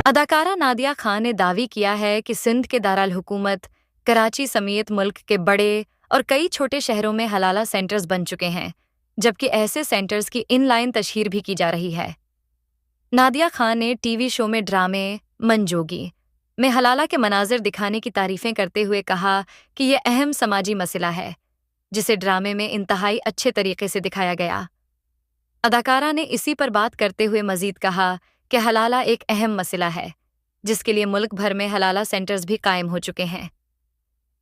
اداکارہ نادیہ خان نے دعوی کیا ہے کہ سندھ کے دارالحکومت کراچی سمیت ملک کے بڑے اور کئی چھوٹے شہروں میں حلالہ سینٹرز بن چکے ہیں، جبکہ ایسے سینٹرز کی ان لائن تشہیر بھی کی جا رہی ہے۔ نادیہ خان نے ٹی وی شو میں ڈرامے منجوگی میں حلالہ کے مناظر دکھانے کی تعریفیں کرتے ہوئے کہا کہ یہ اہم سماجی مسئلہ ہے، جسے ڈرامے میں انتہائی اچھے طریقے سے دکھایا گیا۔ اداکارہ نے اسی پر بات کرتے ہوئے مزید کہا کہ حلالہ ایک اہم مسئلہ ہے، جس کے لیے ملک بھر میں حلالہ سینٹرز بھی قائم ہو چکے ہیں۔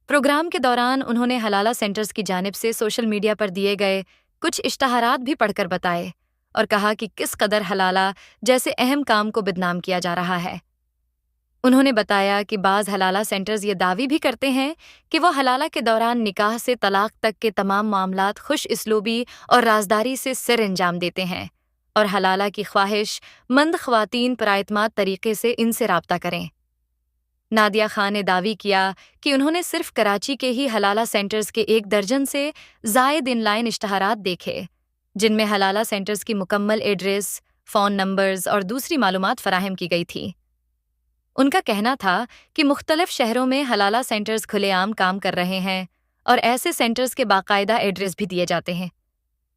پروگرام کے دوران انہوں نے حلالہ سینٹرز کی جانب سے سوشل میڈیا پر دیے گئے کچھ اشتہارات بھی پڑھ کر بتائے اور کہا کہ کس قدر حلالہ جیسے اہم کام کو بدنام کیا جا رہا ہے۔ انہوں نے بتایا کہ بعض حلالہ سینٹرز یہ دعوی بھی کرتے ہیں کہ وہ حلالہ کے دوران نکاح سے طلاق تک کے تمام معاملات خوش اسلوبی اور رازداری سے سر انجام دیتے ہیں، اور حلالہ کی خواہش مند خواتین پراعتماد طریقے سے ان سے رابطہ کریں۔ نادیہ خان نے دعوی کیا کہ انہوں نے صرف کراچی کے ہی حلالہ سینٹرز کے 1 درجن سے زائد ان لائن اشتہارات دیکھے، جن میں حلالہ سینٹرز کی مکمل ایڈریس، فون نمبرز اور دوسری معلومات فراہم کی گئی تھی۔ ان کا کہنا تھا کہ مختلف شہروں میں حلالہ سینٹرز کھلے عام کام کر رہے ہیں اور ایسے سینٹرز کے باقاعدہ ایڈریس بھی دیے جاتے ہیں۔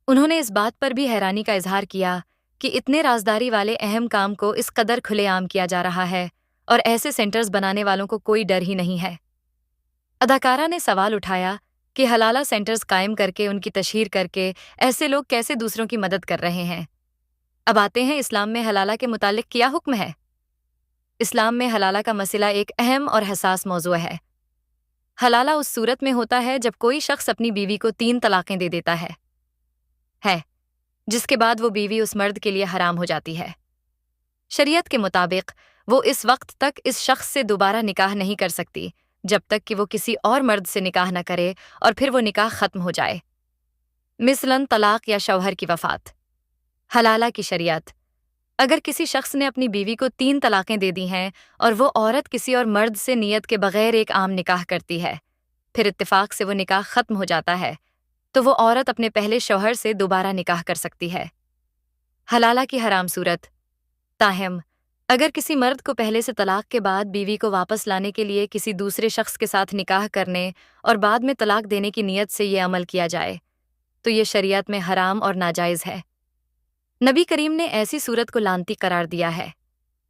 انہوں نے اس بات پر بھی حیرانی کا اظہار کیا کہ اتنے رازداری والے اہم کام کو اس قدر کھلے عام کیا جا رہا ہے اور ایسے سینٹرز بنانے والوں کو کوئی ڈر ہی نہیں ہے۔ اداکارہ نے سوال اٹھایا کہ حلالہ سینٹرز قائم کر کے ان کی تشہیر کر کے ایسے لوگ کیسے دوسروں کی مدد کر رہے ہیں۔ اب آتے ہیں اسلام میں حلالہ کے متعلق کیا حکم ہے۔ اسلام میں حلالہ کا مسئلہ ایک اہم اور حساس موضوع ہے۔ حلالہ اس صورت میں ہوتا ہے جب کوئی شخص اپنی بیوی کو 3 طلاقیں دے دیتا ہے جس کے بعد وہ بیوی اس مرد کے لیے حرام ہو جاتی ہے۔ شریعت کے مطابق وہ اس وقت تک اس شخص سے دوبارہ نکاح نہیں کر سکتی جب تک کہ وہ کسی اور مرد سے نکاح نہ کرے اور پھر وہ نکاح ختم ہو جائے، مثلاً طلاق یا شوہر کی وفات۔ حلالہ کی شریعت: اگر کسی شخص نے اپنی بیوی کو 3 طلاقیں دے دی ہیں اور وہ عورت کسی اور مرد سے نیت کے بغیر ایک عام نکاح کرتی ہے، پھر اتفاق سے وہ نکاح ختم ہو جاتا ہے، تو وہ عورت اپنے پہلے شوہر سے دوبارہ نکاح کر سکتی ہے۔ حلالہ کی حرام صورت: تاہم اگر کسی مرد کو پہلے سے طلاق کے بعد بیوی کو واپس لانے کے لیے کسی دوسرے شخص کے ساتھ نکاح کرنے اور بعد میں طلاق دینے کی نیت سے یہ عمل کیا جائے تو یہ شریعت میں حرام اور ناجائز ہے۔ نبی کریم نے ایسی صورت کو لعنتی قرار دیا ہے۔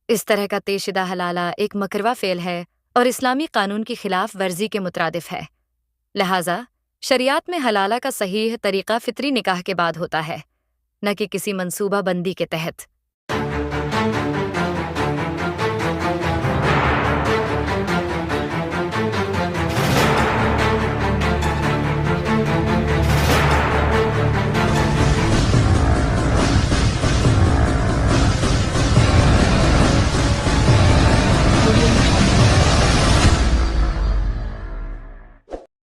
اس طرح کا طے شدہ حلالہ ایک مکروہ فعل ہے اور اسلامی قانون کی خلاف ورزی کے مترادف ہے۔ لہٰذا شریعت میں حلالہ کا صحیح طریقہ فطری نکاح کے بعد ہوتا ہے، نہ کہ کسی منصوبہ بندی کے تحت۔